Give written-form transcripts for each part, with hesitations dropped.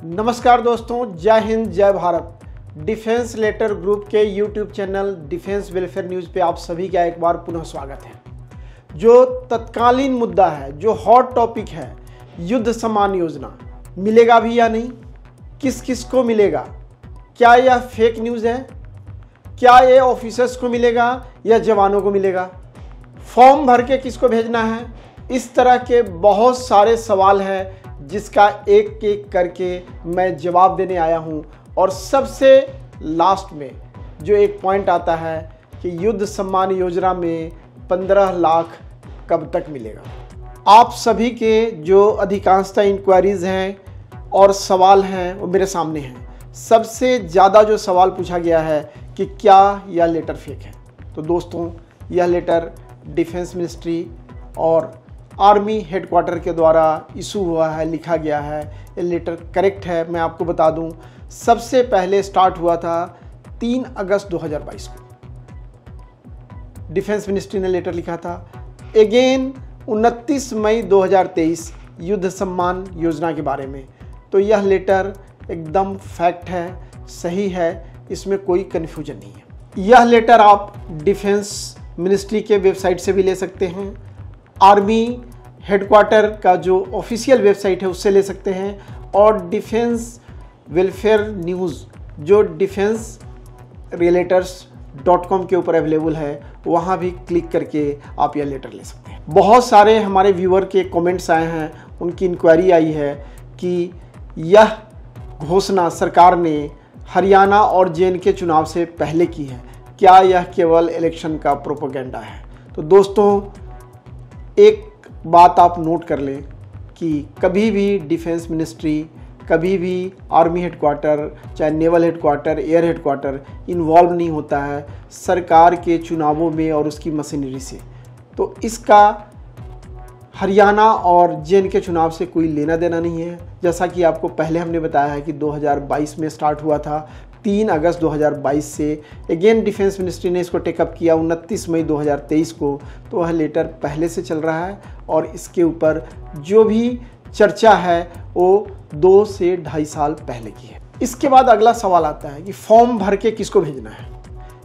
नमस्कार दोस्तों, जय हिंद जय भारत। डिफेंस लेटर ग्रुप के YouTube channel defence welfare news पे आप सभी का एक बार पुनः स्वागत है। जो तत्कालीन मुद्दा है, जो हॉट टॉपिक है, युद्ध सम्मान योजना मिलेगा भी या नहीं, किस किस को मिलेगा, क्या यह फेक न्यूज़ है, क्या ये ऑफिसर्स को मिलेगा या जवानों को मिलेगा, फॉर्म भर के किसको भेजना है, इस तरह के बहुत सारे सवाल हैं जिसका एक एक करके मैं जवाब देने आया हूं। और सबसे लास्ट में जो एक पॉइंट आता है कि युद्ध सम्मान योजना में 15 लाख कब तक मिलेगा। आप सभी के जो अधिकांशतः इंक्वायरीज हैं और सवाल हैं वो मेरे सामने हैं। सबसे ज़्यादा जो सवाल पूछा गया है कि क्या यह लेटर फेक है। तो दोस्तों, यह लेटर डिफेंस मिनिस्ट्री और आर्मी हेडक्वार्टर के द्वारा इशू हुआ है, लिखा गया है। ये लेटर करेक्ट है। मैं आपको बता दूं, सबसे पहले स्टार्ट हुआ था 3 अगस्त 2022 को डिफेंस मिनिस्ट्री ने लेटर लिखा था। अगेन 29 मई 2023 युद्ध सम्मान योजना के बारे में। तो यह लेटर एकदम फैक्ट है, सही है, इसमें कोई कन्फ्यूजन नहीं है। यह लेटर आप डिफेंस मिनिस्ट्री के वेबसाइट से भी ले सकते हैं, आर्मी हेडक्वार्टर का जो ऑफिशियल वेबसाइट है उससे ले सकते हैं, और डिफेंस वेलफेयर न्यूज़ जो defense-relators.com के ऊपर अवेलेबल है, वहाँ भी क्लिक करके आप यह लेटर ले सकते हैं। बहुत सारे हमारे व्यूअर के कमेंट्स आए हैं, उनकी इंक्वायरी आई है कि यह घोषणा सरकार ने हरियाणा और जे.एंड.के चुनाव से पहले की है, क्या यह केवल इलेक्शन का प्रोपेगेंडा है। तो दोस्तों, एक बात आप नोट कर लें कि कभी भी डिफेंस मिनिस्ट्री, कभी भी आर्मी हेडक्वार्टर, चाहे naval headquarter, air headquarter involve नहीं होता है सरकार के चुनावों में और उसकी मशीनरी से। तो इसका हरियाणा और जे.एंड.के चुनाव से कोई लेना देना नहीं है। जैसा कि आपको पहले हमने बताया है कि 2022 में स्टार्ट हुआ था, 3 अगस्त 2022 से अगेन डिफेंस मिनिस्ट्री ने इसको टेकअप किया 29 मई 2023 को। तो वह लेटर पहले से चल रहा है और इसके ऊपर जो भी चर्चा है वो 2 से 2.5 साल पहले की है। इसके बाद अगला सवाल आता है कि फॉर्म भर के किसको भेजना है।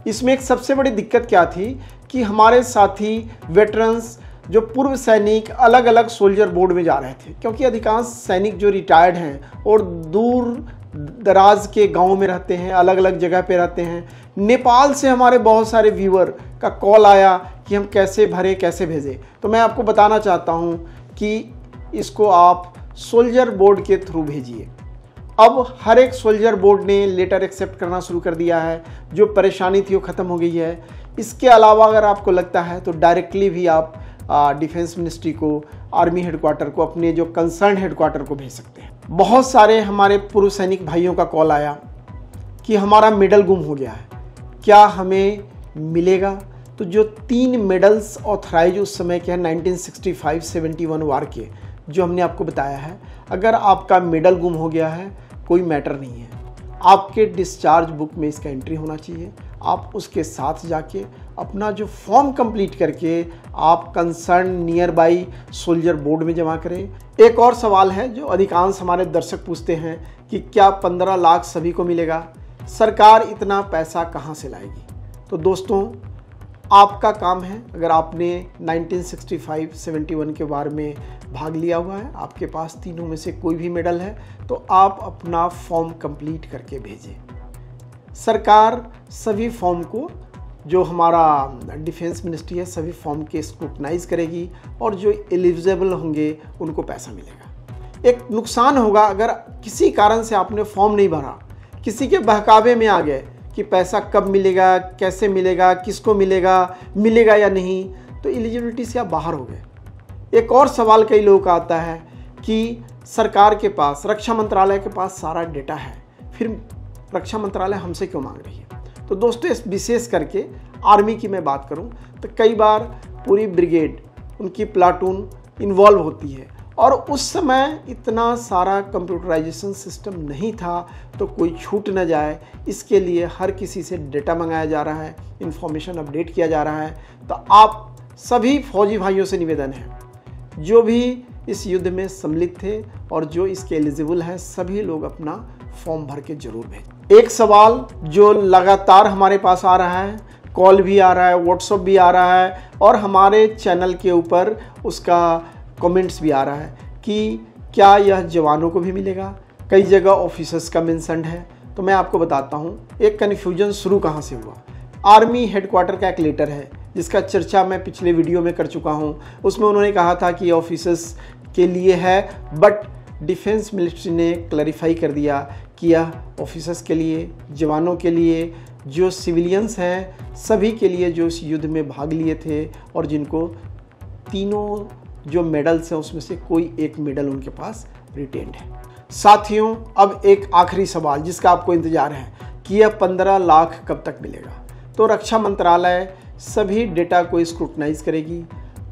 इसमें एक सबसे बड़ी दिक्कत क्या थी कि हमारे साथी वेटरन्स जो पूर्व सैनिक अलग अलग सोल्जर बोर्ड में जा रहे थे, क्योंकि अधिकांश सैनिक जो रिटायर्ड हैं और दूर दराज के गांव में रहते हैं, अलग अलग जगह पे रहते हैं। नेपाल से हमारे बहुत सारे व्यूअर का कॉल आया कि हम कैसे भरें, कैसे भेजें। तो मैं आपको बताना चाहता हूं कि इसको आप सोल्जर बोर्ड के थ्रू भेजिए। अब हर एक सोल्जर बोर्ड ने लेटर एक्सेप्ट करना शुरू कर दिया है, जो परेशानी थी वो ख़त्म हो गई है। इसके अलावा अगर आपको लगता है तो डायरेक्टली भी आप डिफेंस मिनिस्ट्री को, आर्मी हेडक्वार्टर को, अपने जो कंसर्न हेडक्वार्टर को भेज सकते हैं। बहुत सारे हमारे पूर्व सैनिक भाइयों का कॉल आया कि हमारा मेडल गुम हो गया है, क्या हमें मिलेगा। तो जो 3 मेडल्स ऑथराइज उस समय के हैं 1965-71 वार के, जो हमने आपको बताया है, अगर आपका मेडल गुम हो गया है कोई मैटर नहीं है, आपके डिस्चार्ज बुक में इसका एंट्री होना चाहिए। आप उसके साथ जाके अपना जो फॉर्म कंप्लीट करके आप concern near by soldier board में जमा करें। एक और सवाल है जो अधिकांश हमारे दर्शक पूछते हैं कि क्या 15 लाख सभी को मिलेगा, सरकार इतना पैसा कहाँ से लाएगी। तो दोस्तों, आपका काम है, अगर आपने 1965-71 के वार में भाग लिया हुआ है, आपके पास तीनों में से कोई भी मेडल है, तो आप अपना फॉर्म कंप्लीट करके भेजें। सरकार सभी फॉर्म को, जो हमारा डिफेंस मिनिस्ट्री है, सभी फॉर्म के स्क्रूटनाइज करेगी और जो एलिजिबल होंगे उनको पैसा मिलेगा। एक नुकसान होगा अगर किसी कारण से आपने फॉर्म नहीं भरा, किसी के बहकावे में आ गए कि पैसा कब मिलेगा, कैसे मिलेगा, किसको मिलेगा, मिलेगा या नहीं, तो एलिजिबिलिटी से आप बाहर हो गए। एक और सवाल कई लोगों का आता है कि सरकार के पास, रक्षा मंत्रालय के पास सारा डेटा है, फिर रक्षा मंत्रालय हमसे क्यों मांग रही है। तो दोस्तों, इस विशेष करके आर्मी की मैं बात करूं तो कई बार पूरी ब्रिगेड, उनकी प्लाटून इन्वॉल्व होती है और उस समय इतना सारा कंप्यूटराइजेशन सिस्टम नहीं था, तो कोई छूट न जाए इसके लिए हर किसी से डेटा मंगाया जा रहा है, इंफॉर्मेशन अपडेट किया जा रहा है। तो आप सभी फौजी भाइयों से निवेदन है, जो भी इस युद्ध में सम्मिलित थे और जो इसके एलिजिबल हैं सभी लोग अपना फॉर्म भर के जरूर भेजें। एक सवाल जो लगातार हमारे पास आ रहा है, कॉल भी आ रहा है, व्हाट्सएप भी आ रहा है और हमारे चैनल के ऊपर उसका कमेंट्स भी आ रहा है कि क्या यह जवानों को भी मिलेगा। कई जगह ऑफिसर्स का मेंशन है। तो मैं आपको बताता हूँ एक कन्फ्यूजन शुरू कहाँ से हुआ। आर्मी हेडक्वार्टर का एक लेटर है जिसका चर्चा मैं पिछले वीडियो में कर चुका हूँ। उसमें उन्होंने कहा था कि ऑफिसर्स के लिए है, बट डिफेंस मिनिस्ट्री ने क्लैरिफाई कर दिया कि यह ऑफिसर्स के लिए, जवानों के लिए, जो सिविलियंस हैं सभी के लिए जो इस युद्ध में भाग लिए थे और जिनको तीनों जो मेडल्स हैं उसमें से कोई एक मेडल उनके पास रिटेन्ड है। साथियों, अब एक आखिरी सवाल जिसका आपको इंतजार है कि यह 15 लाख कब तक मिलेगा। तो रक्षा मंत्रालय सभी डेटा को स्क्रूटनाइज करेगी,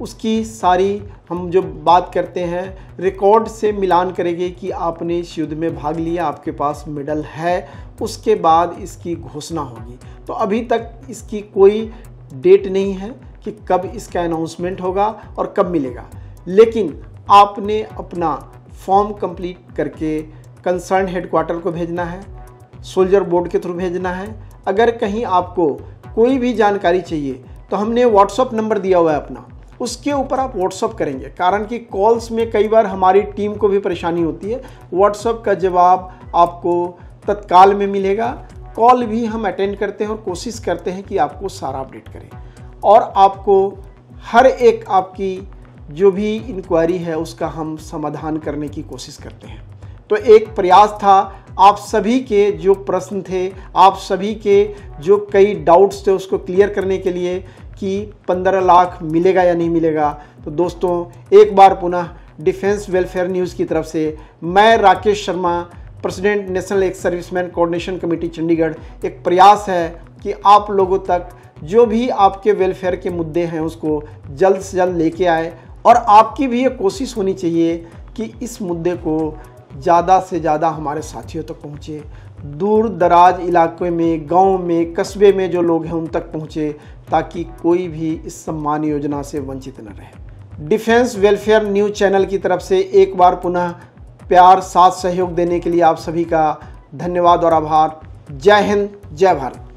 उसकी सारी हम जो बात करते हैं रिकॉर्ड से मिलान करेगी कि आपने इस युद्ध में भाग लिया, आपके पास मेडल है, उसके बाद इसकी घोषणा होगी। तो अभी तक इसकी कोई डेट नहीं है कि कब इसका अनाउंसमेंट होगा और कब मिलेगा, लेकिन आपने अपना फॉर्म कंप्लीट करके कंसर्न हेडक्वार्टर को भेजना है, सोल्जर बोर्ड के थ्रू भेजना है। अगर कहीं आपको कोई भी जानकारी चाहिए तो हमने व्हाट्सअप नंबर दिया हुआ है अपना, उसके ऊपर आप व्हाट्सअप करेंगे, कारण कि कॉल्स में कई बार हमारी टीम को भी परेशानी होती है। व्हाट्सअप का जवाब आपको तत्काल में मिलेगा। कॉल भी हम अटेंड करते हैं और कोशिश करते हैं कि आपको सारा अपडेट करें और आपको हर एक आपकी जो भी इंक्वायरी है उसका हम समाधान करने की कोशिश करते हैं। तो एक प्रयास था आप सभी के जो प्रश्न थे, आप सभी के जो कई डाउट्स थे उसको क्लियर करने के लिए कि 15 लाख मिलेगा या नहीं मिलेगा। तो दोस्तों एक बार पुनः डिफेंस वेलफेयर न्यूज़ की तरफ से मैं Rakesh Sharma, president national ex serviceman coordination committee Chandigarh, एक प्रयास है कि आप लोगों तक जो भी आपके वेलफेयर के मुद्दे हैं उसको जल्द से जल्द लेके आए और आपकी भी ये कोशिश होनी चाहिए कि इस मुद्दे को ज़्यादा से ज़्यादा हमारे साथियों तक पहुँचे, दूर दराज इलाके में, गांव में, कस्बे में जो लोग हैं उन तक पहुँचे, ताकि कोई भी इस सम्मान योजना से वंचित न रहे। डिफेंस वेलफेयर न्यूज़ चैनल की तरफ से एक बार पुनः प्यार, साथ, सहयोग देने के लिए आप सभी का धन्यवाद और आभार। जय हिंद, जय भारत।